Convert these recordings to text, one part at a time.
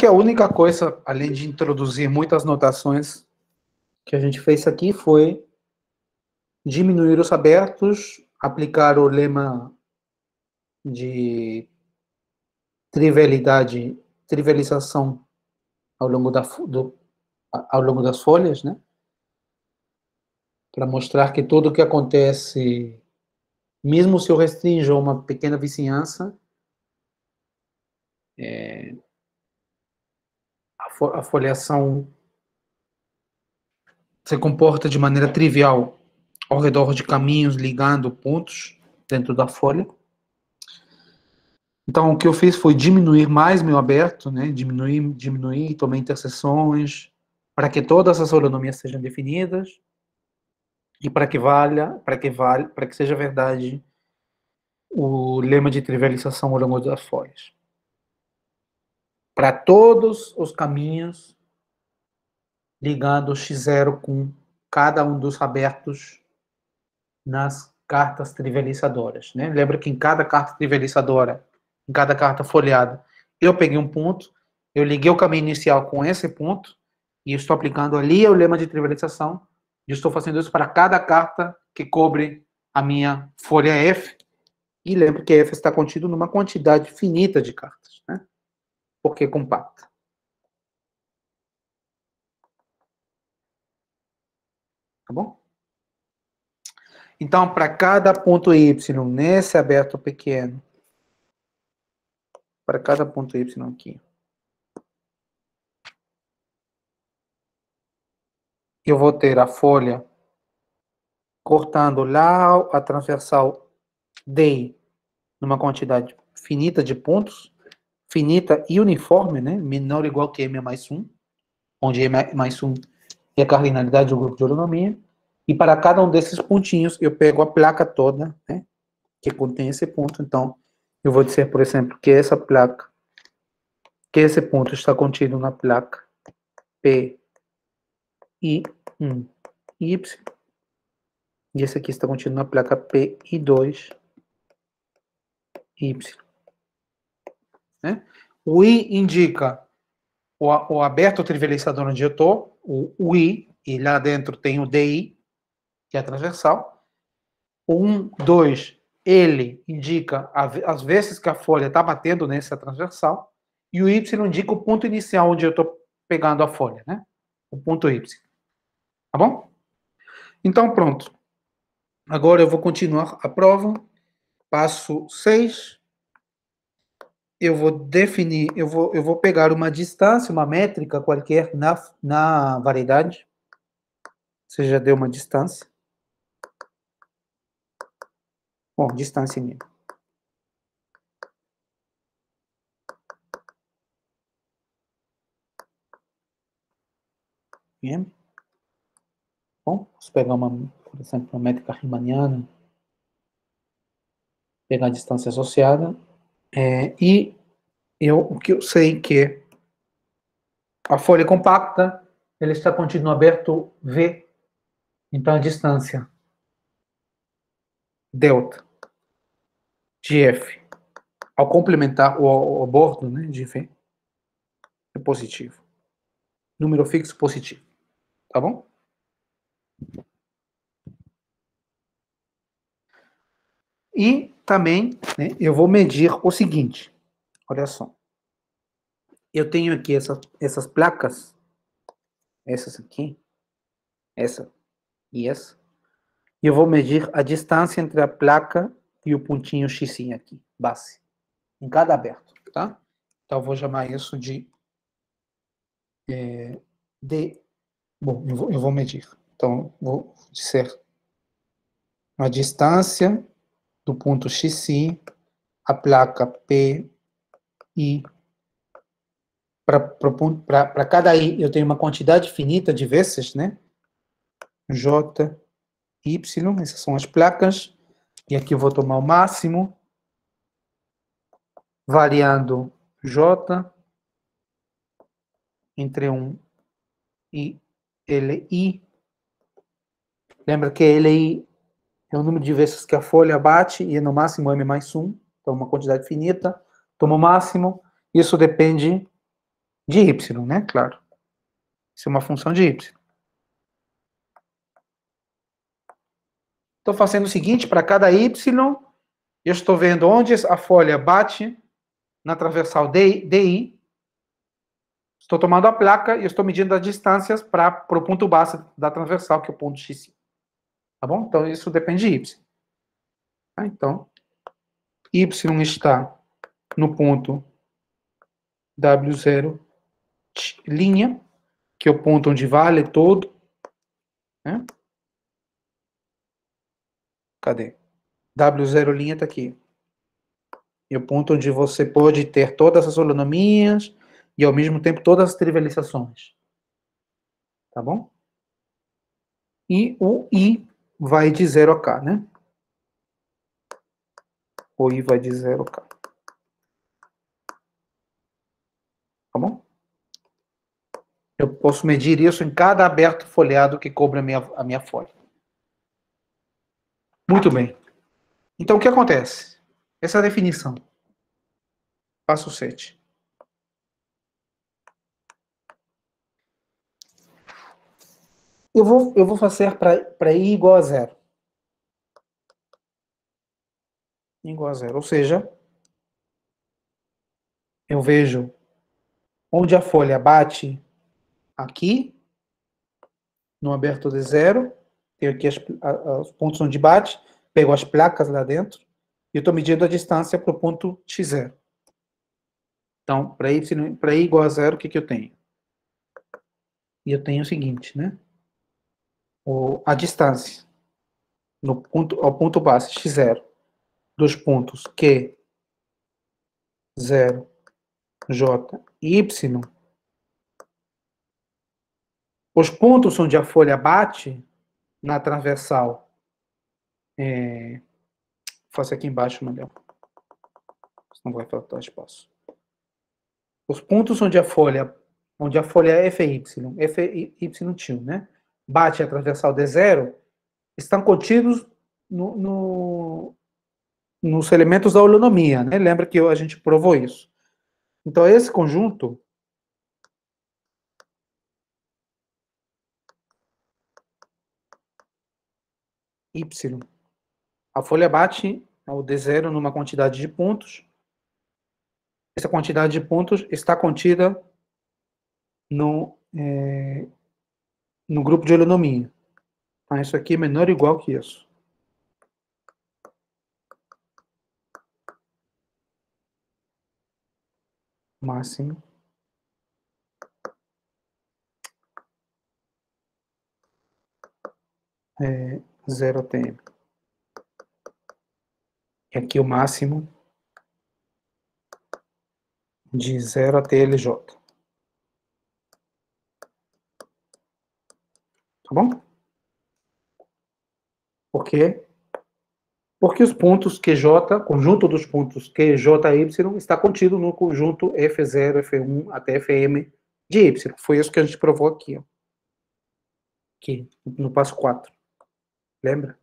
que a única coisa, além de introduzir muitas notações, que a gente fez aqui foi diminuir os abertos, aplicar o lema de trivialização ao longo das folhas, né? Para mostrar que tudo o que acontece, mesmo se eu restrinjo a uma pequena vizinhança, a foliação se comporta de maneira trivial ao redor de caminhos ligando pontos dentro da folha. Então, o que eu fiz foi diminuir mais meu aberto, né? Diminuir, tomei interseções, para que todas as holonomias sejam definidas e para que seja verdade o lema de trivialização ao longo das folhas. Para todos os caminhos ligando x0 com cada um dos abertos nas cartas trivializadoras, né? Lembra que em cada carta trivializadora, em cada carta folheada, eu peguei um ponto, eu liguei o caminho inicial com esse ponto, e estou aplicando ali o lema de trivialização, e estou fazendo isso para cada carta que cobre a minha folha F, e lembra que F está contido numa quantidade finita de cartas, né? Porque é compacta. Tá bom? Então, para cada ponto Y nesse aberto pequeno, para cada ponto Y aqui, eu vou ter a folha cortando lá a transversal DI numa quantidade finita de pontos, finita e uniforme, né? Menor ou igual que M mais 1, onde M mais 1 é a cardinalidade do grupo de holonomia. E para cada um desses pontinhos, eu pego a placa toda, né? Que contém esse ponto. Então, eu vou dizer, por exemplo, que essa placa, que esse ponto está contido na placa P, I, 1, Y. E esse aqui está contido na placa P, I, 2, Y. Né? O I indica o aberto trivializador onde eu estou, o I, e lá dentro tem o DI, que é a transversal. O 1, 2, ele indica as vezes que a folha está batendo nessa transversal, e o Y indica o ponto inicial onde eu estou pegando a folha, né? O ponto Y. Tá bom? Então, pronto. Agora eu vou continuar a prova. Passo 6. Eu vou definir, eu vou pegar uma distância, uma métrica qualquer na variedade. Você já deu uma distância. Bom, distância mesmo. M. Bom, vamos pegar por exemplo, uma métrica riemanniana. Pegar a distância associada. E o que eu sei que a folha é compacta, ele está contido no aberto V. Então, a distância delta de F, ao complementar o bordo, né, de V, é positivo. Número fixo positivo. Tá bom? E também, né, eu vou medir o seguinte. Olha só. Eu tenho aqui essas placas. Essas aqui. Essa e essa. E eu vou medir a distância entre a placa e o pontinho X aqui, base. Em cada aberto, tá? Então, eu vou chamar isso de... Bom, eu vou medir. Então, vou dizer a distância do ponto X, a placa P, I. Para cada I, eu tenho uma quantidade finita de vezes, né? J, Y, essas são as placas. E aqui eu vou tomar o máximo, variando J entre 1 e LI. Lembra que LI é o número de vezes que a folha bate e no máximo M mais 1. Então, uma quantidade finita. Tomo o máximo. Isso depende De y, né? Claro. Isso é uma função de y. Estou fazendo o seguinte, para cada y, eu estou vendo onde a folha bate na transversal DI. Estou tomando a placa e estou medindo as distâncias para o ponto base da transversal, que é o ponto x. Tá bom? Então, isso depende de y. Tá? Então, y está no ponto W0, linha, que é o ponto onde vale todo. Né? Cadê? W0 linha está aqui. E o ponto onde você pode ter todas as holonomias e, ao mesmo tempo, todas as trivializações. Tá bom? E o I vai de 0 a K, né? O I vai de 0 a K. Tá bom? Eu posso medir isso em cada aberto folheado que cobre a minha folha. Muito bem. Então, o que acontece? Essa é a definição. Passo 7. Eu vou fazer para I igual a 0. Igual a 0. Ou seja, eu vejo onde a folha bate aqui, no aberto de 0. Tenho aqui os pontos onde bate, pego as placas lá dentro, e eu estou medindo a distância para o ponto x0. Então, para I igual a 0, o que eu tenho? E eu tenho o seguinte, né? A distância ao ponto base x0 dos pontos Q, 0, J e Y. Os pontos onde a folha bate na transversal, faço aqui embaixo, Manel, senão vai faltar espaço. Os pontos onde a folha é FY tio, né? Bate a transversal D0, estão contidos nos elementos da holonomia, né? Lembra que a gente provou isso. Então, esse conjunto Y, a folha bate ao D0 numa quantidade de pontos. Essa quantidade de pontos está contida no grupo de holonomia. Então, isso aqui é menor ou igual que isso. Máximo. É 0 ATM. E aqui o máximo de 0 até LJ. Tá bom? Por quê? Porque os pontos QJ, conjunto dos pontos QJ e Y, está contido no conjunto F0, F1 até Fm de Y. Foi isso que a gente provou aqui. Ó. Aqui, no passo 4. Lembra?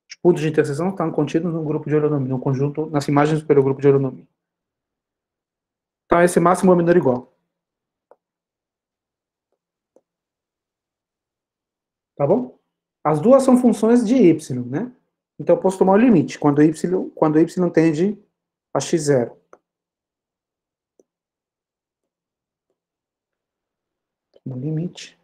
Os pontos de interseção estão contidos no grupo de holonomia, no conjunto, nas imagens pelo grupo de holonomia. Então, esse máximo é menor ou igual. Tá bom? As duas são funções de Y, né? Então, eu posso tomar o limite, quando Y tende a x0. No limite.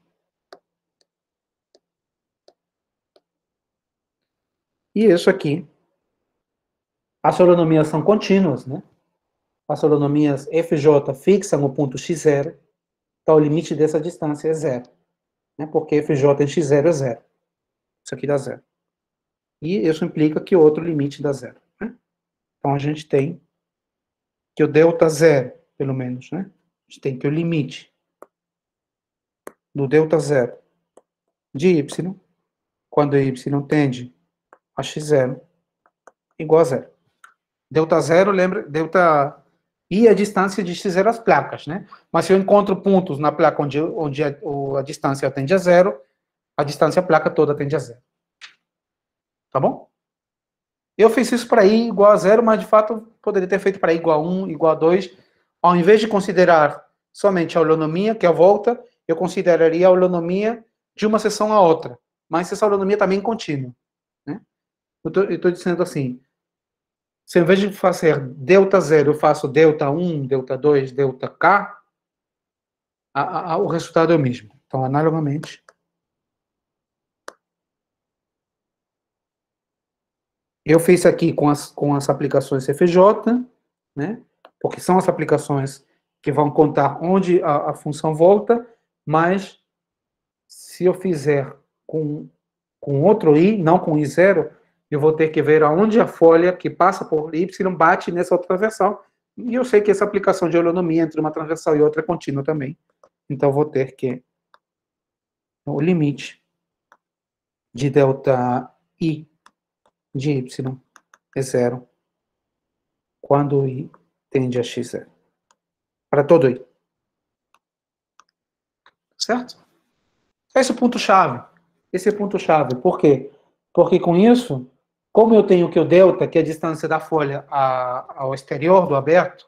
E isso aqui. As holonomias são contínuas, né? As holonomias FJ fixam o ponto x0, então o limite dessa distância é 0. Né? Porque FJ em x0 é 0. Isso aqui dá 0. E isso implica que o outro limite dá 0. Né? Então a gente tem que o delta 0, pelo menos, né? A gente tem que o limite do delta 0 de y, quando y tende a x0, igual a 0. Delta 0, lembra, delta I é a distância de x0 às placas, né? Mas se eu encontro pontos na placa onde a distância tende a 0, a distância à placa toda tende a 0. Tá bom? Eu fiz isso para I igual a 0, mas de fato poderia ter feito para I igual a 1, igual a 2. Ao invés de considerar somente a holonomia, que é a volta, eu consideraria a holonomia de uma seção a outra. Mas essa holonomia também é contínua. Né? Eu estou dizendo assim, se ao invés de fazer delta 0, eu faço delta 1, delta 2, delta k, o resultado é o mesmo. Então, analogamente, eu fiz aqui com as aplicações CFJ, né? Porque são as aplicações que vão contar onde a função volta, mas se eu fizer com outro i, não com i0, eu vou ter que ver aonde a folha que passa por y bate nessa outra transversal. E eu sei que essa aplicação de holonomia entre uma transversal e outra é contínua também. Então, eu vou ter que o limite de delta I de y é zero quando I tende a x0. Para todo I. Certo? Esse é o ponto-chave. Esse é o ponto-chave. Por quê? Porque com isso, como eu tenho que o delta, que é a distância da folha ao exterior do aberto,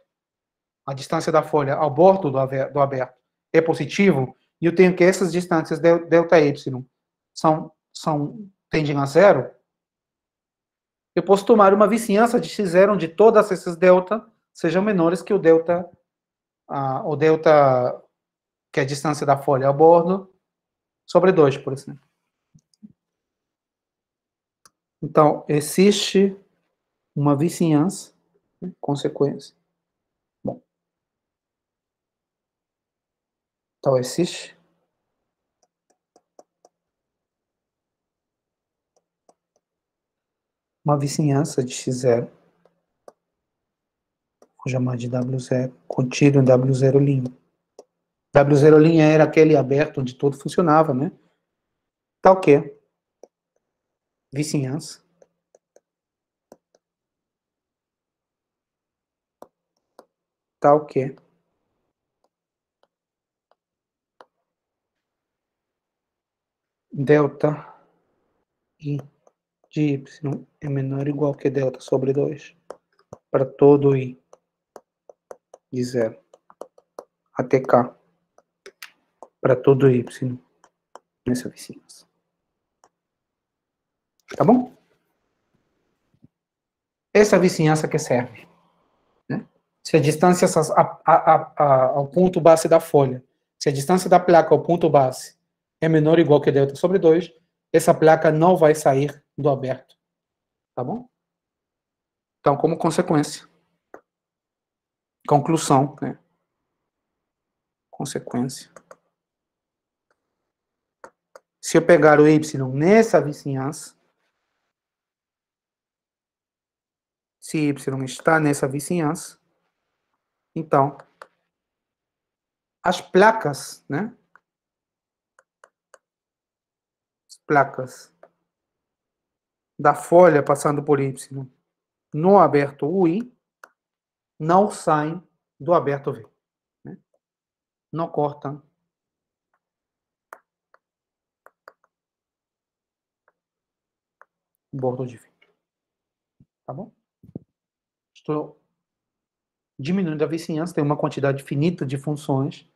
a distância da folha ao bordo do aberto é positivo, e eu tenho que essas distâncias delta y tendem a zero, eu posso tomar uma vizinhança de x0 onde todas essas delta sejam menores que o delta, que é a distância da folha ao bordo, sobre 2, por exemplo. Então, existe uma vizinhança, né, consequência. Bom. Então, existe uma vizinhança de x0, vou chamar de W0, contido em W0'. W0' era aquele aberto onde tudo funcionava, né? Tal que vizinhança tal que delta I de y é menor ou igual que delta sobre 2 para todo I de 0 até k para todo y nessa vizinhança. Tá bom? Essa vizinhança que serve. Né? Se a distância ao ponto base da folha, se a distância da placa ao ponto base é menor ou igual que delta sobre 2, essa placa não vai sair do aberto. Tá bom? Então, como consequência, conclusão, né? Consequência. Se eu pegar o y nessa vizinhança, se y está nessa vizinhança, então, as placas, né? As placas da folha passando por y no aberto UI não saem do aberto V. Né? Não cortam o bordo de V. Tá bom? Estou diminuindo a vizinhança, tem uma quantidade finita de funções.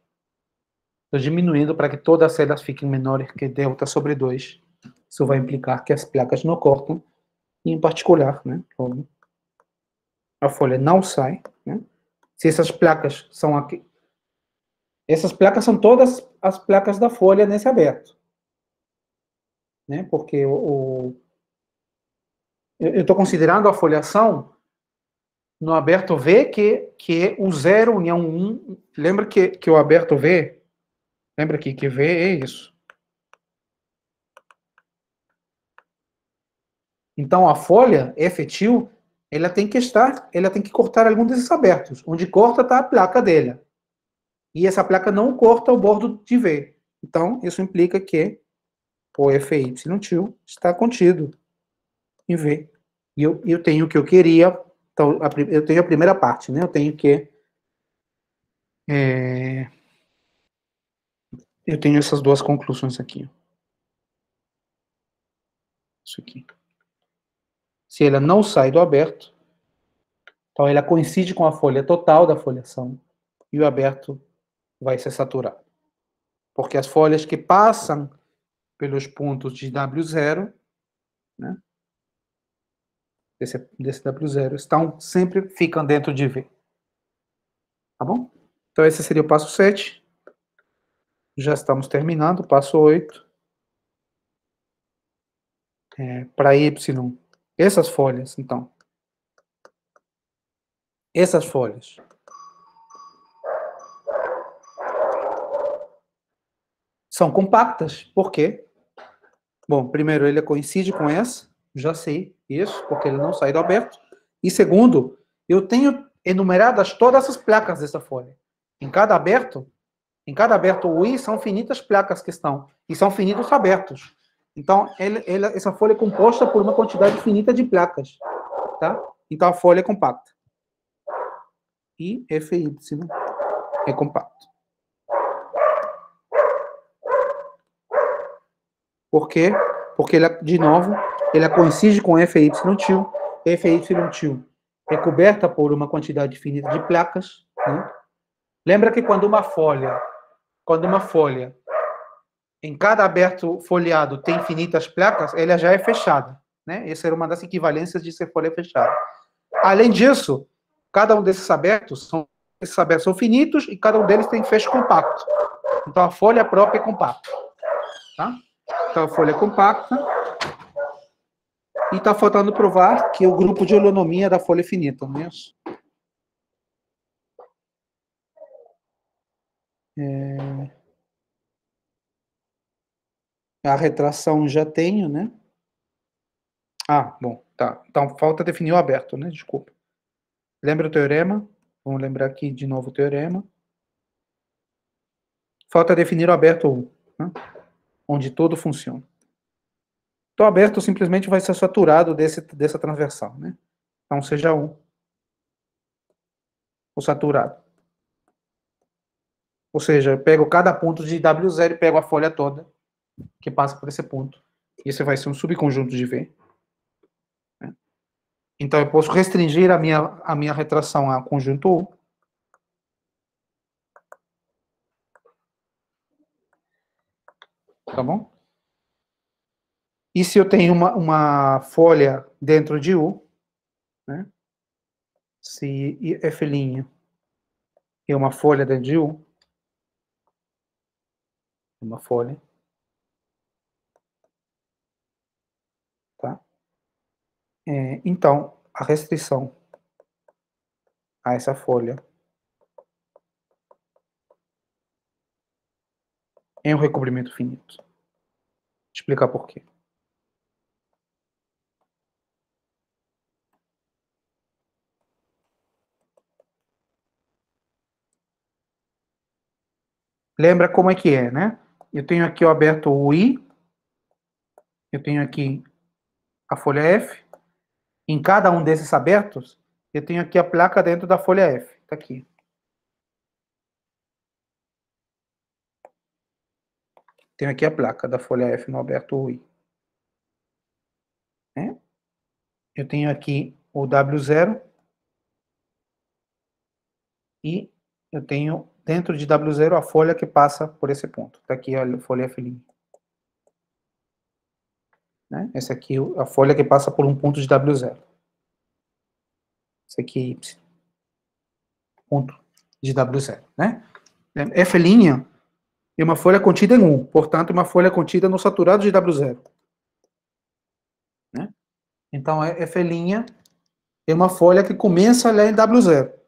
Estou diminuindo para que todas as celas fiquem menores que delta sobre 2. Isso vai implicar que as placas não cortam, e em particular, né, a folha não sai. Né? Se essas placas são aqui, essas placas são todas as placas da folha nesse aberto. Né? Porque eu estou considerando a foliação no aberto V, que é o 0 união 1. Lembra que o aberto V, lembra aqui que V é isso. Então, a folha efetil, ela tem que cortar algum desses abertos. Onde corta está a placa dela. E essa placa não corta o bordo de V. Então, isso implica que o FY til está contido em V. E eu tenho o que eu queria. Então, eu tenho a primeira parte, né? Eu tenho que... eu tenho essas duas conclusões aqui. Isso aqui. Se ela não sai do aberto, então ela coincide com a folha total da foliação. E o aberto vai ser saturado. Porque as folhas que passam pelos pontos de W0, né, desse W0, sempre ficam dentro de V. Tá bom? Então, esse seria o passo 7. Já estamos terminando. Passo 8. Para Y, essas folhas, então. Essas folhas. São compactas. Por quê? Bom, primeiro, ele coincide com essa. Já sei isso, porque ele não sai do aberto. E segundo, eu tenho enumeradas todas as placas dessa folha. Em cada aberto UI, são finitas placas que estão. E são finitos abertos. Então, essa folha é composta por uma quantidade finita de placas. Tá? Então, a folha é compacta. E FY é compacto. Por quê? Porque, de novo, ele coincide com FY tio. FY tio é coberta por uma quantidade finita de placas. Né? Lembra que quando uma folha, em cada aberto folheado tem infinitas placas, ela já é fechada. Né? Essa era uma das equivalências de ser folha fechada. Além disso, cada um desses abertos são finitos e cada um deles tem fecho compacto. Então, a folha própria é compacta. Tá? Então, a folha é compacta. E está faltando provar que o grupo de holonomia da folha é finita, não é isso? A retração já tenho, né? Ah, bom, tá. Então, falta definir o aberto, né? Desculpa. Lembra o teorema? Vamos lembrar aqui de novo o teorema. Falta definir o aberto 1, né? Onde tudo funciona. Então, o aberto simplesmente vai ser saturado dessa transversal, né? Então, seja 1. O saturado. Ou seja, eu pego cada ponto de W0 e pego a folha toda que passa por esse ponto. E esse vai ser um subconjunto de V. Então, eu posso restringir a minha retração a conjunto U. Tá bom? E se eu tenho uma folha dentro de U, né? Se F' é uma folha dentro de U, uma folha, tá? Então, a restrição a essa folha é um recobrimento finito. Vou explicar por quê. Lembra como é que é, né? Eu tenho aqui o aberto UI, eu tenho aqui a folha F. Em cada um desses abertos, eu tenho aqui a placa dentro da folha F. Está aqui. Tenho aqui a placa da folha F no aberto UI. Né? Eu tenho aqui o W0 e eu tenho dentro de W0 a folha que passa por esse ponto. Está aqui a folha F'. Né? Essa aqui é a folha que passa por um ponto de W0. Esse aqui é Y. Ponto de W0. Né? F' é uma folha contida em 1, portanto, uma folha contida no saturado de W0. Né? Então, F' é uma folha que começa lá em W0.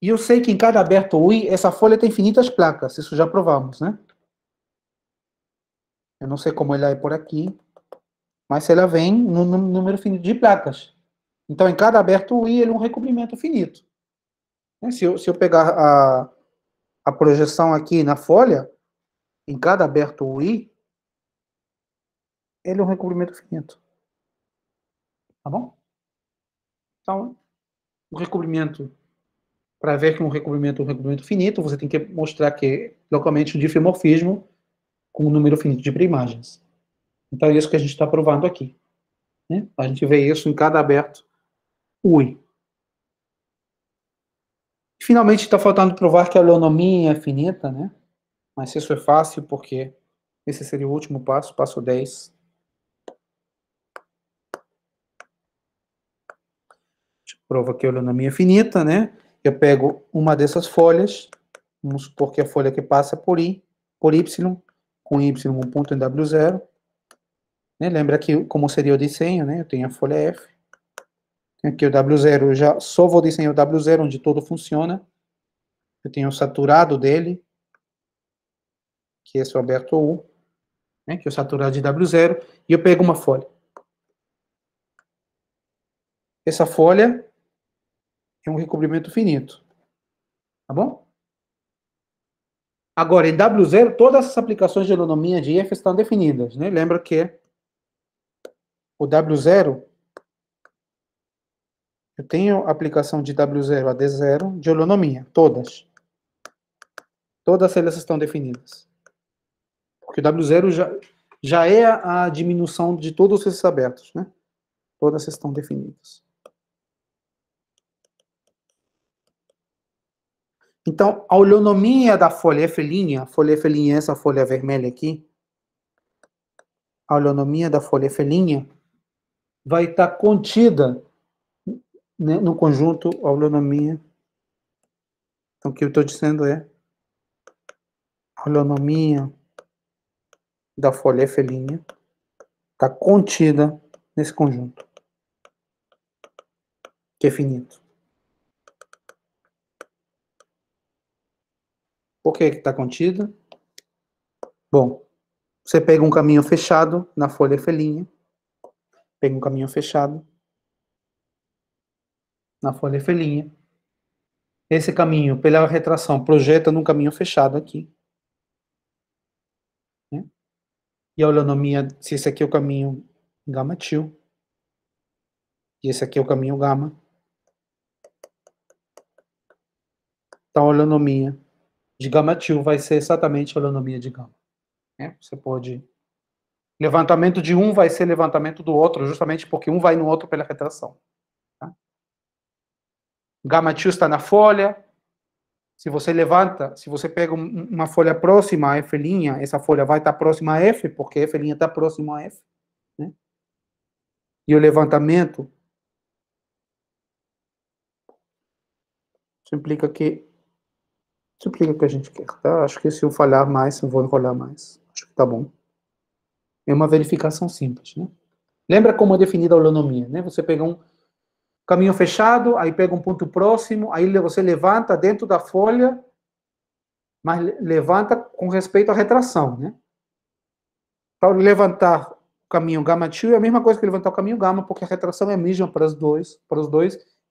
E eu sei que em cada aberto UI, essa folha tem infinitas placas, isso já provamos, né? Eu não sei como ela é por aqui, mas ela vem no número finito de placas. Então, em cada aberto UI, ele é um recobrimento finito. Se eu pegar a projeção aqui na folha, em cada aberto UI, ele é um recobrimento finito. Tá bom? Então, o recobrimento, para ver que um recobrimento é um recobrimento finito, você tem que mostrar que localmente um difeomorfismo com um número finito de preimagens. Então, é isso que a gente está provando aqui. Né? A gente vê isso em cada aberto UI. Finalmente, está faltando provar que a holonomia é finita, né? Mas isso é fácil, porque esse seria o último passo, passo 10. Prova que a holonomia é finita, né? Eu pego uma dessas folhas, vamos supor que a folha que passa por I, por Y, com Y um ponto em W0. Né? Lembra que como seria o desenho, né? Eu tenho a folha F. Aqui o W0, eu já só vou desenhar o W0, onde tudo funciona. Eu tenho o saturado dele, que é esse o aberto U, né? Que é o saturado de W0, e eu pego uma folha. Essa folha é um recobrimento finito. Tá bom? Agora, em W0, todas as aplicações de holonomia de F estão definidas, né? Lembra que o W0, eu tenho aplicação de W0 a D0 de holonomia, todas. Todas elas estão definidas. Porque o W0 já é a diminuição de todos esses abertos, né? Todas estão definidas. Então, a holonomia da folha F', a folha F' é essa folha vermelha aqui, a holonomia da folha F' vai estar contida, né, no conjunto a holonomia. Então, o que eu estou dizendo é a holonomia da folha F' está contida nesse conjunto, que é finito. Por que está contida? Bom, você pega um caminho fechado na folha F', pega um caminho fechado na folha F'. Esse caminho, pela retração, projeta num caminho fechado aqui. Né? E a holonomia, se esse aqui é o caminho γ-til, e esse aqui é o caminho γ, então a holonomia de γ-til vai ser exatamente a holonomia de γ. Né? Você pode... Levantamento de um vai ser levantamento do outro, justamente porque um vai no outro pela retração. Tá? γ-til está na folha. Se você levanta, se você pega uma folha próxima a F', essa folha vai estar próxima a F, porque F' está próximo a F. Né? E o levantamento implica que a gente quer, tá? Acho que se eu falhar mais, eu vou enrolar mais. Acho que tá bom. É uma verificação simples, né? Lembra como é definida a holonomia, né? Você pega um caminho fechado, aí pega um ponto próximo, aí você levanta dentro da folha, mas levanta com respeito à retração, né? Para levantar o caminho γ-til é a mesma coisa que levantar o caminho γ, porque a retração é a mesma para os dois,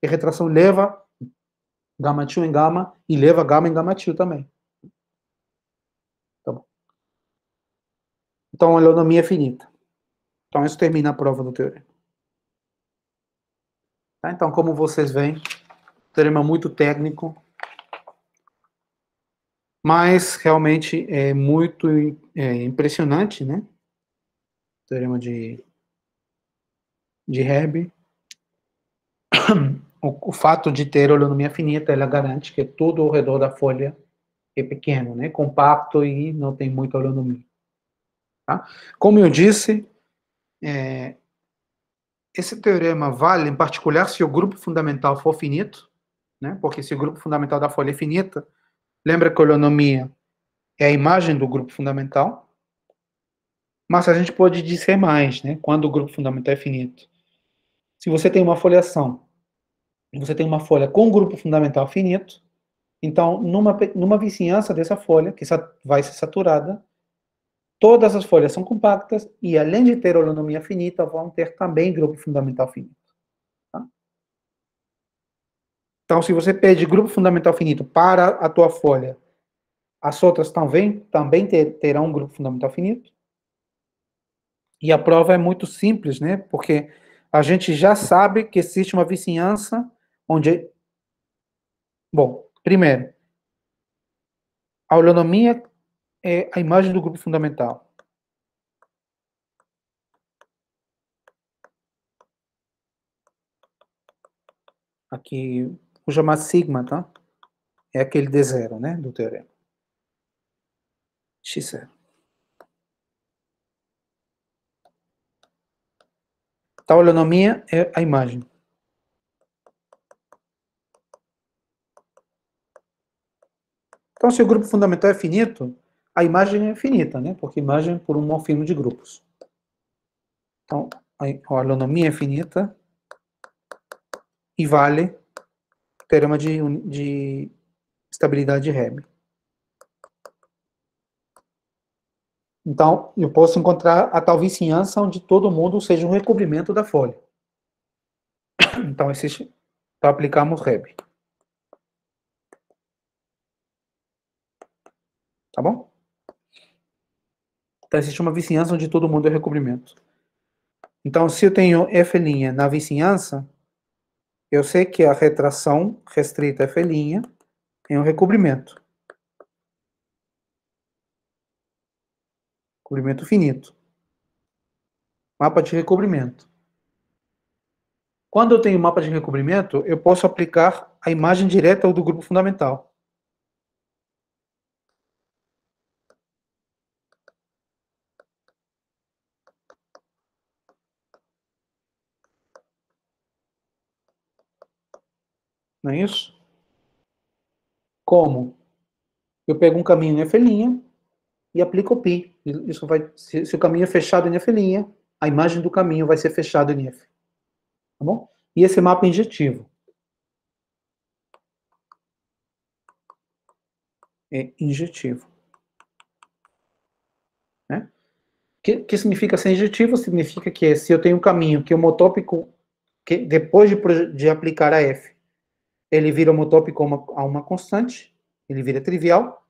e a retração leva γ-til em γ e leva γ em γ-til também. Tá bom. Então, a holonomia é finita. Então, isso termina a prova do teorema. Tá? Então, como vocês veem, teorema muito técnico, mas realmente é muito impressionante, né? Teorema de Hebb. O fato de ter holonomia finita, ela garante que tudo ao redor da folha é pequeno, né? Compacto e não tem muita holonomia. Tá? Como eu disse, esse teorema vale, em particular, se o grupo fundamental for finito, né? Porque se o grupo fundamental da folha é finita, lembra que a holonomia é a imagem do grupo fundamental, mas a gente pode dizer mais, né? Quando o grupo fundamental é finito. Se você tem uma foliação, você tem uma folha com grupo fundamental finito, então, numa vizinhança dessa folha, que vai ser saturada, todas as folhas são compactas e, além de ter holonomia finita, vão ter também grupo fundamental finito. Tá? Então, se você pede grupo fundamental finito para a tua folha, as outras também terão um grupo fundamental finito. E a prova é muito simples, né? Porque a gente já sabe que existe uma vizinhança onde... Bom, primeiro, a holonomia é a imagem do grupo fundamental. Aqui, vou chamar sigma, tá? é aquele D0, né, do teorema. X0. Então, a holonomia é a imagem. Então, se o grupo fundamental é finito, a imagem é finita, né? Porque imagem é por um morfismo de grupos. Então, a holonomia é finita e vale o teorema de estabilidade de Hebb. Então, eu posso encontrar a tal vizinhança onde todo mundo seja um recobrimento da folha. Então, então aplicamos Hebb. Tá bom? Então, existe uma vizinhança onde todo mundo é recobrimento. Então, se eu tenho F' na vizinhança, eu sei que a retração restrita F' é um recobrimento. Recobrimento finito. Mapa de recobrimento. Quando eu tenho mapa de recobrimento, eu posso aplicar a imagem direta do grupo fundamental. Não é isso? Como? Eu pego um caminho em F' e aplico o π. Isso vai, se o caminho é fechado em F', a imagem do caminho vai ser fechada em F. Tá bom? E esse mapa é injetivo. É injetivo. Né? Que significa ser injetivo? Significa que se eu tenho um caminho que o homotópico, que depois de aplicar a F, ele vira homotópico a uma constante, ele vira trivial.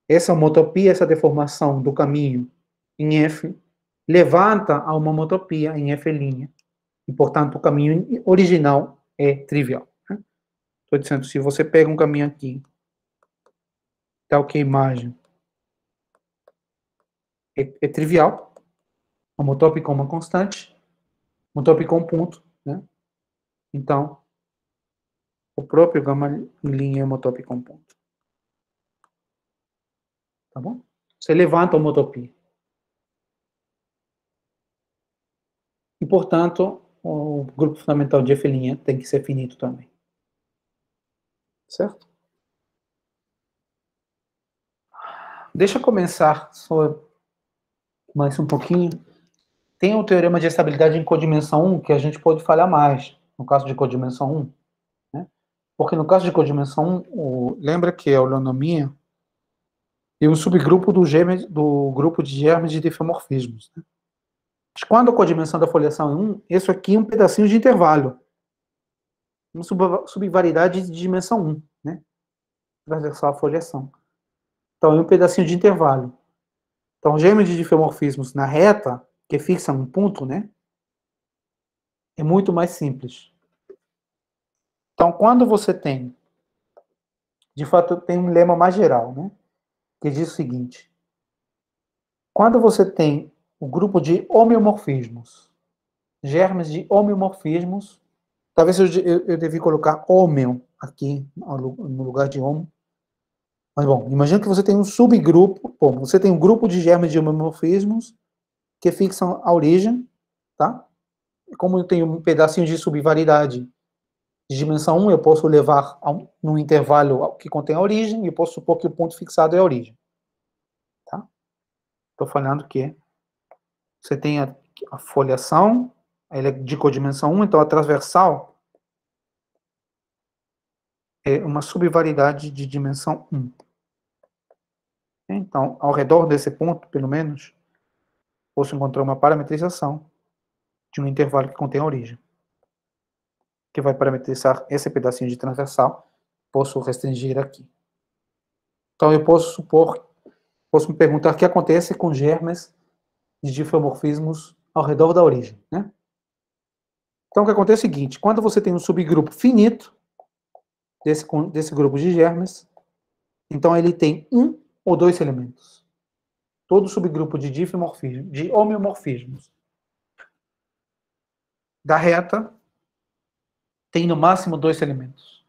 Essa homotopia, essa deformação do caminho em F, levanta a uma homotopia em F'. E, portanto, o caminho original é trivial. Estou dizendo, se você pega um caminho aqui, tal que a imagem é trivial, homotópico é uma constante, homotópico é um ponto, né? Então, o próprio gama linha é homotópico é um ponto. Tá bom? Você levanta a homotopia. E, portanto, o grupo fundamental de F' tem que ser finito também. Certo? Deixa eu começar só mais um pouquinho. Tem o teorema de estabilidade em codimensão 1, que a gente pode falhar mais, no caso de codimensão 1. Né? Porque no caso de codimensão 1, lembra que a holonomia é um subgrupo do grupo de germes de diffeomorfismos. Né? Mas quando a codimensão da foliação é 1, isso aqui é um pedacinho de intervalo. Uma subvariedade de dimensão 1. Né? Transversal à foliação. Então, é um pedacinho de intervalo. Então, gêmeos de diffeomorfismos na reta, que fixa um ponto, né? É muito mais simples. Então, quando você tem, de fato, tem um lema mais geral, né? Que diz o seguinte: quando você tem o grupo de homeomorfismos, germes de homeomorfismos, talvez eu devia colocar homeo aqui no lugar de homo. Mas, bom, imagina que você tem um subgrupo, bom, você tem um grupo de germes de homeomorfismos que fixam a origem, tá? Como eu tenho um pedacinho de subvariedade de dimensão 1, eu posso levar num intervalo que contém a origem, e eu posso supor que o ponto fixado é a origem. Tá? Estou falando que você tem a foliação, ela é de codimensão 1, então a transversal é uma subvariedade de dimensão 1. Então, ao redor desse ponto, pelo menos, posso encontrar uma parametrização de um intervalo que contém a origem, que vai parametrizar esse pedacinho de transversal. Posso restringir aqui. Então, eu posso me perguntar o que acontece com germes de diffeomorfismos ao redor da origem. Né? Então, o que acontece é o seguinte: quando você tem um subgrupo finito desse grupo de germes, então ele tem um ou dois elementos. Todo subgrupo de diffeomorfismo, de homeomorfismos da reta tem no máximo dois elementos.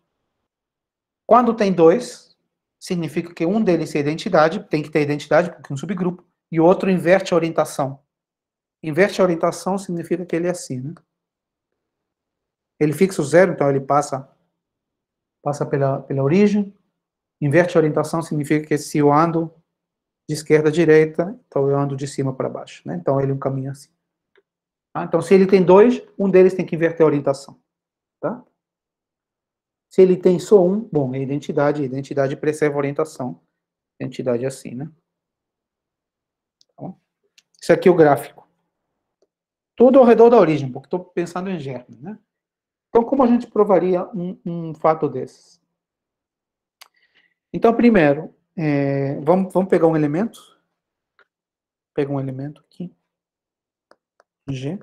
Quando tem dois, significa que um deles é identidade, tem que ter identidade, porque é um subgrupo, e o outro inverte a orientação. Inverte a orientação significa que ele é assim, né? Ele fixa o zero, então ele passa pela origem. Inverte a orientação significa que se eu ando de esquerda a direita, então eu ando de cima para baixo, né? Então ele caminha assim. Tá? Então, se ele tem dois, um deles tem que inverter a orientação. Tá? Se ele tem só um, bom, é identidade. Identidade preserva a orientação. Identidade é assim, né? Então, isso aqui é o gráfico. Tudo ao redor da origem, porque estou pensando em germe, né? Então, como a gente provaria um fato desses? Então, primeiro, vamos pegar um elemento. Pega um elemento aqui. G.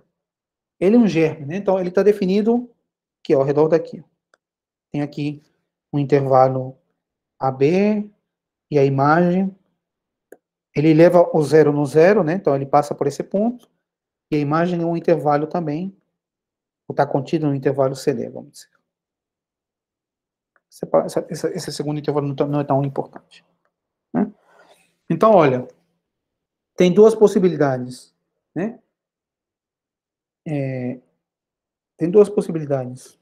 Ele é um germe, né? Então, ele está definido aqui, ao redor daqui. Tem aqui um intervalo AB e a imagem. Ele leva o zero no zero, né? Então, ele passa por esse ponto. E a imagem é um intervalo também. Está contido no intervalo CD, vamos dizer. Esse segundo intervalo não é tão importante. Né? Então, olha, tem duas possibilidades. Né? Tem duas possibilidades.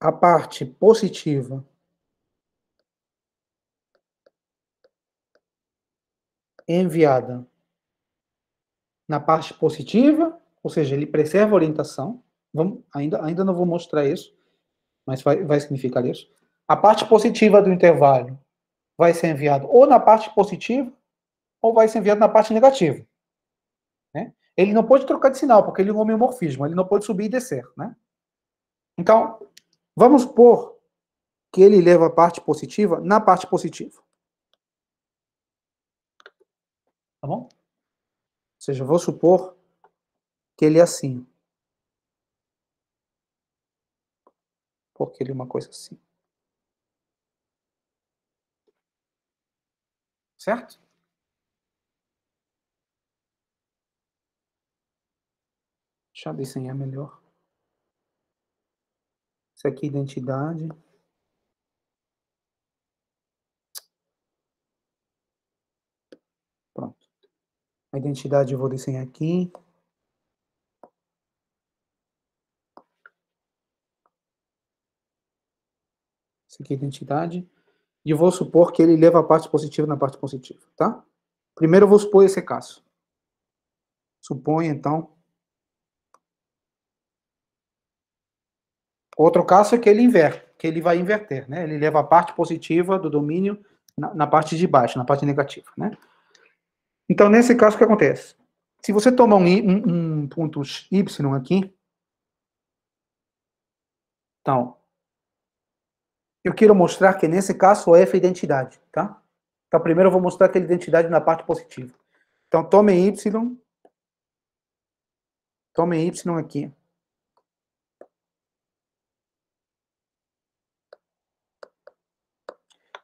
A parte positiva é enviada na parte positiva, ou seja, ele preserva a orientação. Ainda não vou mostrar isso, mas vai significar isso. A parte positiva do intervalo vai ser enviada ou na parte positiva, ou vai ser enviado na parte negativa. Né? Ele não pode trocar de sinal, porque ele é um homeomorfismo, ele não pode subir e descer. Né? Então, vamos supor que ele leva a parte positiva na parte positiva. Tá bom? Ou seja, vou supor que ele é assim. Porque ele é uma coisa assim. Certo? Deixa eu desenhar melhor. Isso aqui é identidade. Pronto. A identidade eu vou desenhar aqui. Isso aqui é identidade. E eu vou supor que ele leva a parte positiva na parte positiva, tá? Primeiro eu vou supor esse caso. Suponha, então. Outro caso é que ele inverte, que ele vai inverter, né? Ele leva a parte positiva do domínio na parte de baixo, na parte negativa, né? Então, nesse caso, o que acontece? Se você toma um ponto y aqui, então, eu quero mostrar que nesse caso o f é identidade, tá? Então, primeiro eu vou mostrar aquela identidade na parte positiva. Então, tome y aqui.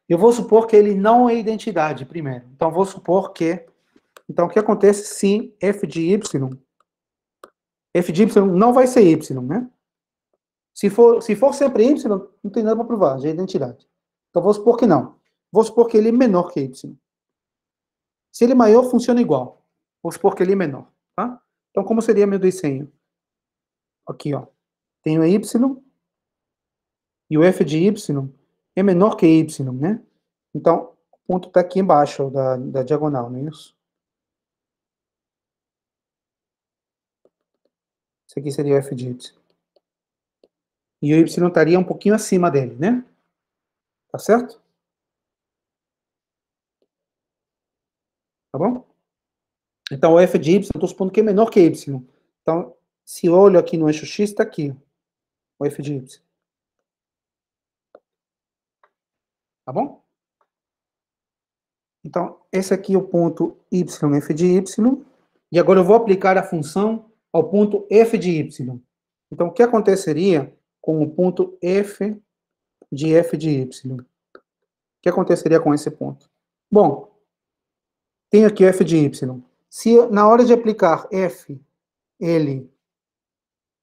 Eu vou supor que ele não é identidade, primeiro. Então, vou supor que... Então, o que acontece se f de y não vai ser y, né? Se for sempre y, não tem nada para provar, já é identidade. Então, vou supor que não. Vou supor que ele é menor que y. Se ele é maior, funciona igual. Vou supor que ele é menor, tá? Então, como seria meu desenho? Aqui, ó. Tenho y, e o f de y é menor que y, né? Então, o ponto está aqui embaixo da diagonal, não é isso? Isso aqui seria o f de y. E o y estaria um pouquinho acima dele, né? Tá certo? Tá bom? Então, o f de y, estou supondo que é menor que y. Então, se eu olho aqui no eixo x, está aqui o f de y. Tá bom? Então, esse aqui é o ponto y, f de y. E agora eu vou aplicar a função ao ponto f de y. Então, o que aconteceria com o ponto f de y? O que aconteceria com esse ponto? Bom, tenho aqui o f de y. Se na hora de aplicar f, ele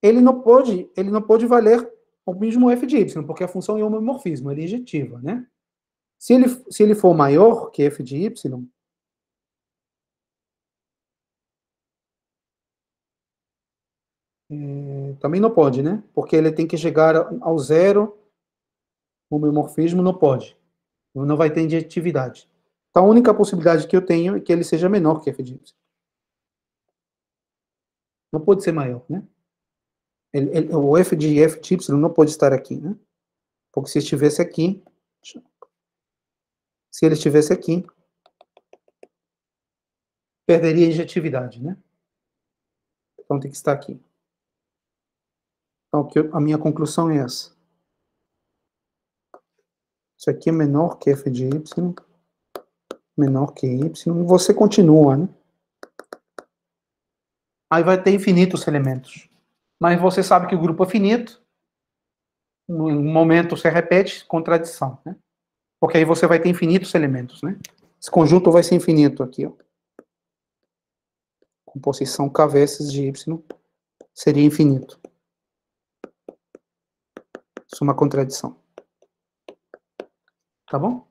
ele não pode valer o mesmo f de y, porque a função é homomorfismo, ele é injetiva, né? Se ele for maior que f de y, também não pode, né? Porque ele tem que chegar ao zero, o homomorfismo não pode. Não vai ter injetividade. Então, a única possibilidade que eu tenho é que ele seja menor que f de y. Não pode ser maior, né? O f de y não pode estar aqui, né? Porque se estivesse aqui, se ele estivesse aqui, perderia a injetividade, né? Então tem que estar aqui. Então a minha conclusão é essa. Isso aqui é menor que f de y, menor que y, você continua, né? Aí vai ter infinitos elementos. Mas você sabe que o grupo é finito, no momento você repete, contradição, né? Porque aí você vai ter infinitos elementos, né? Esse conjunto vai ser infinito aqui, ó. Composição k vezes de y seria infinito. Isso é uma contradição. Tá bom?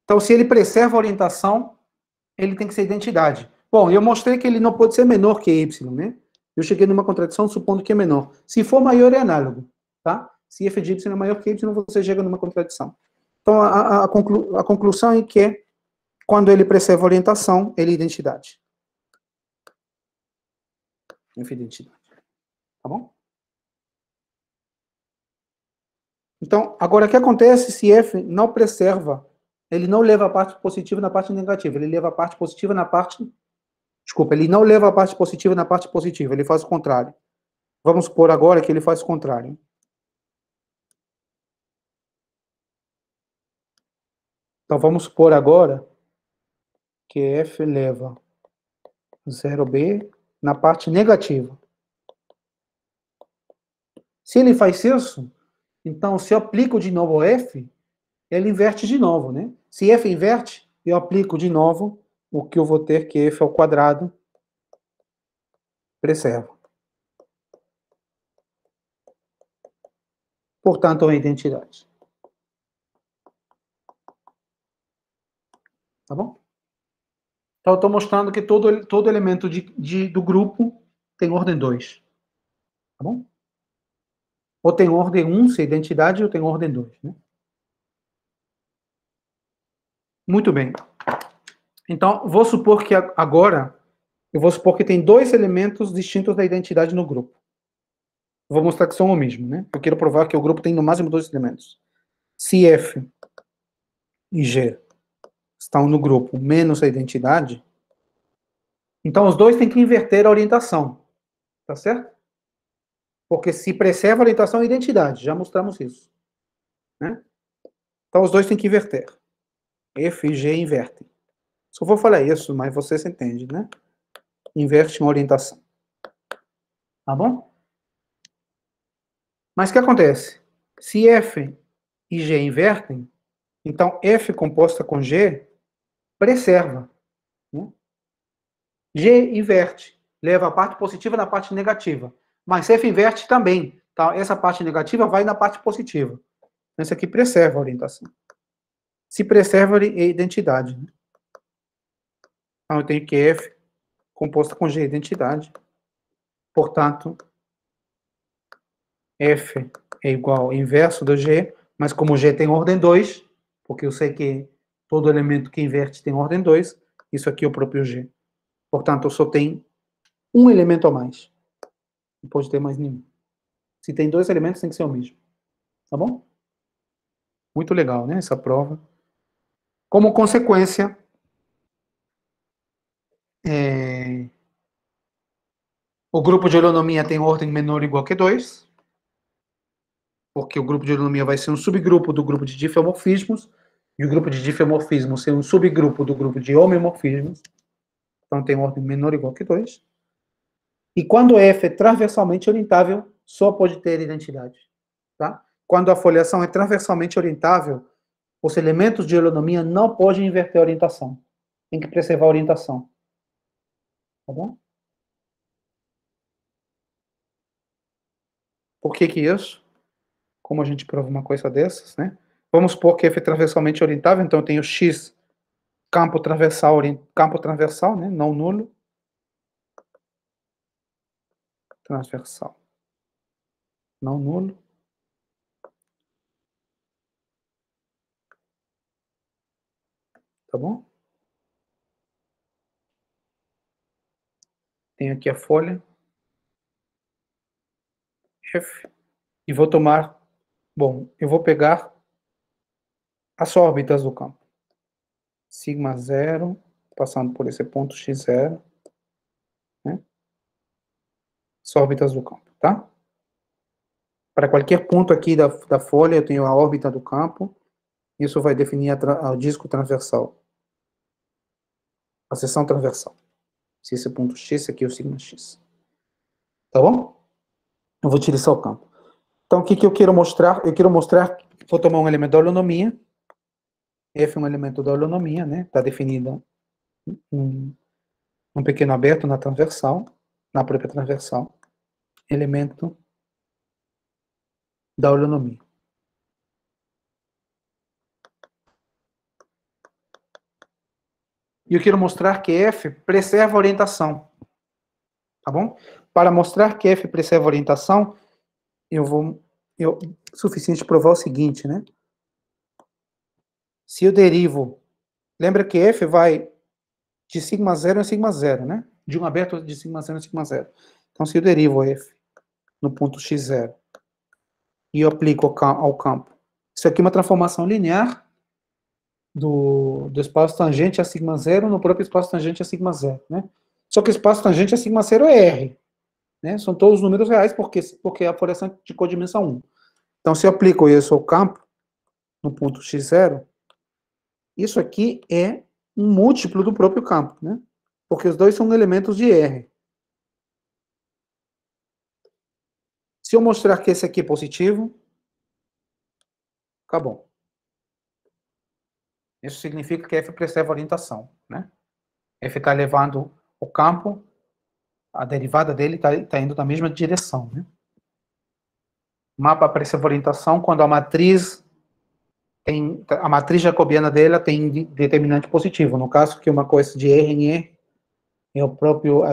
Então, se ele preserva a orientação, ele tem que ser identidade. Bom, eu mostrei que ele não pode ser menor que y, né? Eu cheguei numa contradição supondo que é menor. Se for maior, é análogo, tá? Se f de y é maior que y, você chega numa contradição. Então, a conclusão é que quando ele preserva a orientação, ele é identidade. F de identidade. Tá bom? Então, agora, o que acontece se f não preserva? Ele não leva a parte positiva na parte negativa, ele leva a parte positiva na parte... Desculpa, ele não leva a parte positiva na parte positiva, ele faz o contrário. Vamos supor agora que ele faz o contrário. Então, vamos supor agora que f leva 0b na parte negativa. Se ele faz isso, então, se eu aplico de novo f, ele inverte de novo, né? Se f inverte, eu aplico de novo o que eu vou ter, que f ao quadrado, preserva. Portanto, é uma identidade. Tá bom? Então, eu estou mostrando que todo elemento do grupo tem ordem 2. Tá bom? Ou tem ordem 1, se é identidade, ou tem ordem 2. Né? Muito bem. Então, vou supor que agora, eu vou supor que tem dois elementos distintos da identidade no grupo. Eu vou mostrar que são o mesmo, né? Eu quero provar que o grupo tem no máximo dois elementos. Se F e G estão no grupo menos a identidade, então os dois têm que inverter a orientação. Tá certo? Porque se preserva a orientação e identidade, já mostramos isso. Né? Então os dois têm que inverter. F e G invertem. Só vou falar isso, mas você se entende, né? Inverte uma orientação. Tá bom? Mas o que acontece? Se F e G invertem, então F composta com G preserva. Né? G inverte, leva a parte positiva na parte negativa. Mas F inverte também. Tá? Essa parte negativa vai na parte positiva. Esse aqui preserva a orientação. Se preserva a identidade. Né? Então eu tenho que F composta com G identidade. Portanto, F é igual ao inverso do G, mas como G tem ordem 2, porque eu sei que todo elemento que inverte tem ordem 2, isso aqui é o próprio G. Portanto, eu só tenho um elemento a mais. Não pode ter mais nenhum. Se tem dois elementos, tem que ser o mesmo. Tá bom? Muito legal, né? Essa prova. Como consequência, o grupo de holonomia tem ordem menor ou igual que 2, porque o grupo de holonomia vai ser um subgrupo do grupo de difeomorfismos, e o grupo de difeomorfismos ser um subgrupo do grupo de homeomorfismos. Então tem ordem menor ou igual que 2. E quando F é transversalmente orientável, só pode ter identidade. Tá? Quando a foliação é transversalmente orientável, os elementos de holonomia não podem inverter a orientação. Tem que preservar a orientação. Tá bom? Por que isso? Como a gente prova uma coisa dessas, né? Vamos supor que f é transversalmente orientável, então eu tenho x campo transversal, né? Não nulo. Transversal. Não nulo. Tá bom? Tenho aqui a folha. F. E vou tomar... Bom, eu vou pegar as órbitas do campo. Sigma 0, passando por esse ponto x0. Né? As órbitas do campo, tá? Para qualquer ponto aqui da folha, eu tenho a órbita do campo. Isso vai definir o disco transversal. A seção transversal. Se esse ponto x, aqui é o sigma x. Tá bom? Eu vou utilizar o campo. Então, o que eu quero mostrar? Eu quero mostrar, vou tomar um elemento da holonomia. F é um elemento da holonomia, né? Está definido um pequeno aberto na transversal, na própria transversal. Elemento da holonomia. E eu quero mostrar que F preserva a orientação. Tá bom? Para mostrar que F preserva a orientação, suficiente provar o seguinte, né? Se eu derivo, lembra que F vai de sigma 0 em sigma 0, né? De um aberto de sigma 0 em sigma 0. Então, se eu derivo F no ponto x0 e eu aplico ao campo, isso aqui é uma transformação linear do espaço tangente a sigma 0 no próprio espaço tangente a sigma 0, né? Só que o espaço tangente a sigma 0 é R, né? São todos números reais, porque a folha é de codimensão 1. Então, se eu aplico isso ao campo, no ponto x0, isso aqui é um múltiplo do próprio campo, né? Porque os dois são elementos de R. Se eu mostrar que esse aqui é positivo, acabou. Isso significa que F preserva a orientação, né? F está levando o campo, a derivada dele está indo na mesma direção, né? Mapa preserva a orientação quando a matriz jacobiana dela tem determinante positivo. No caso, que uma coisa de R em R é a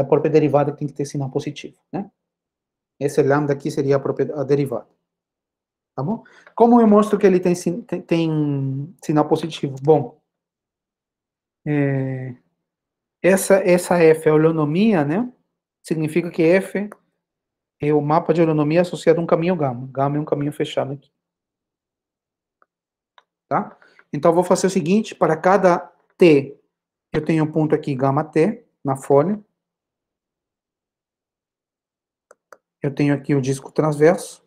própria derivada que tem que ter sinal positivo, né? Esse lambda aqui seria a derivada. Tá bom? Como eu mostro que ele tem sinal positivo? Bom, essa F é a holonomia, né? Significa que F é o mapa de holonomia associado a um caminho gama. Gama é um caminho fechado aqui. Tá? Então, eu vou fazer o seguinte, para cada T, eu tenho um ponto aqui, gama T, na folha. Eu tenho aqui o disco transverso,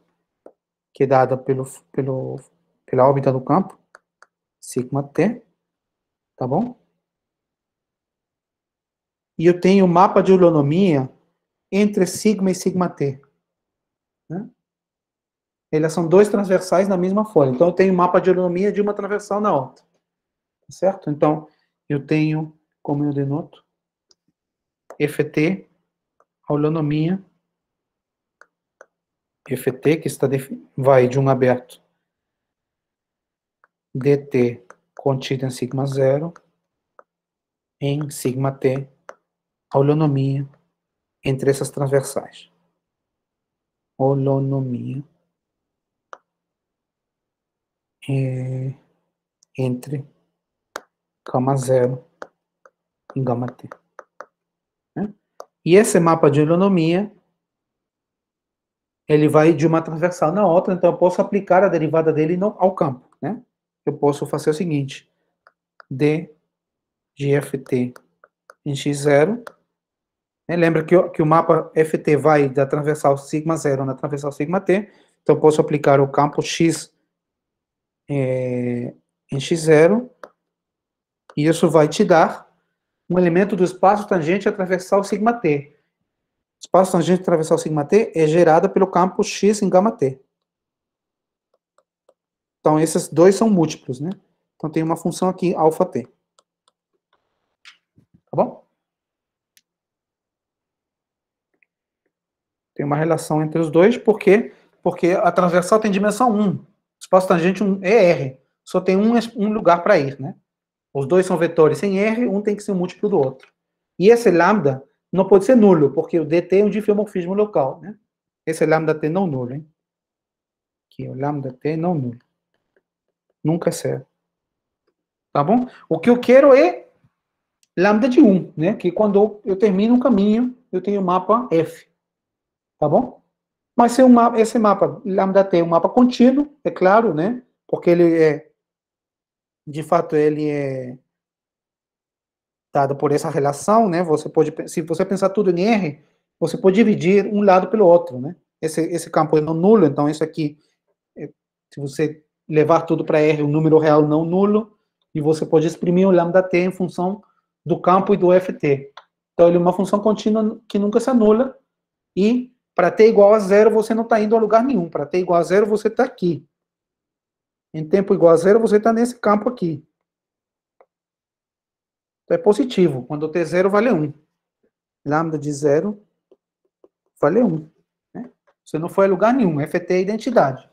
que é dado pela órbita do campo, sigma T, tá bom? E eu tenho o mapa de holonomia entre sigma e sigma T. Né? Eles são dois transversais na mesma folha. Então, eu tenho o mapa de holonomia de uma transversal na outra. Certo? Então, eu tenho, como eu denoto, FT, a holonomia, FT, que vai de um aberto dt contido em sigma 0, em sigma t, a holonomia entre essas transversais. Holonomia entre gama 0 e gama t. Né? E esse mapa de holonomia, ele vai de uma transversal na outra, então eu posso aplicar a derivada dele ao campo. Né? Eu posso fazer o seguinte, d de ft em x0, né? Lembra que o mapa ft vai da transversal sigma 0 na transversal sigma t, então eu posso aplicar o campo x em x0, e isso vai te dar um elemento do espaço tangente à transversal sigma t. O espaço tangente à transversal sigma t é gerado pelo campo x em gama t. Então, esses dois são múltiplos, né? Então, tem uma função aqui, alfa t. Tá bom? Tem uma relação entre os dois, por quê? Porque a transversal tem dimensão 1. O espaço tangente é R. Só tem um lugar para ir, né? Os dois são vetores sem R, um tem que ser um múltiplo do outro. E esse lambda não pode ser nulo, porque o dt é um diffeomorfismo local, né? Esse lambda t não nulo, hein? Aqui, o lambda t não nulo. Nunca é zero. Tá bom? O que eu quero é lambda de 1, né? Que quando eu termino um caminho, eu tenho o mapa F. Tá bom? Mas se esse mapa lambda t é um mapa contínuo, é claro, né? Porque ele é, de fato, ele é dado por essa relação, né? Você pode, se você pensar tudo em R, você pode dividir um lado pelo outro, né? Esse campo é não nulo, então isso aqui, se você levar tudo para R, um número real não nulo, e você pode exprimir o lambda t em função do campo e do ft. Então ele é uma função contínua que nunca se anula, e para t igual a zero, você não está indo a lugar nenhum. Para t igual a zero, você está aqui. Em tempo igual a zero, você está nesse campo aqui. Então é positivo. Quando t zero vale 1. Lambda de zero vale 1. Né? Você não foi a lugar nenhum. ft é identidade.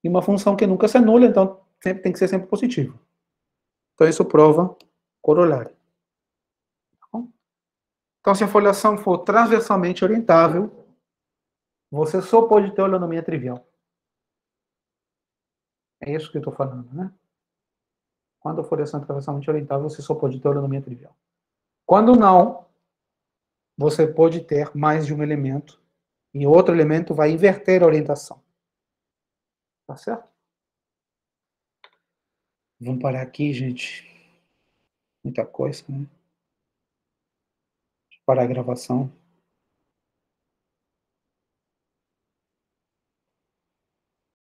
E uma função que nunca se anula, então sempre tem que ser sempre positivo. Então isso prova corolário. Tá bom? Então se a foliação for transversalmente orientável, você só pode ter holonomia trivial. É isso que eu estou falando, né? Quando a foliação é transversalmente orientável, você só pode ter holonomia trivial. Quando não, você pode ter mais de um elemento, e outro elemento vai inverter a orientação. Tá certo? Vamos parar aqui, gente. Muita coisa, né? Parar a gravação.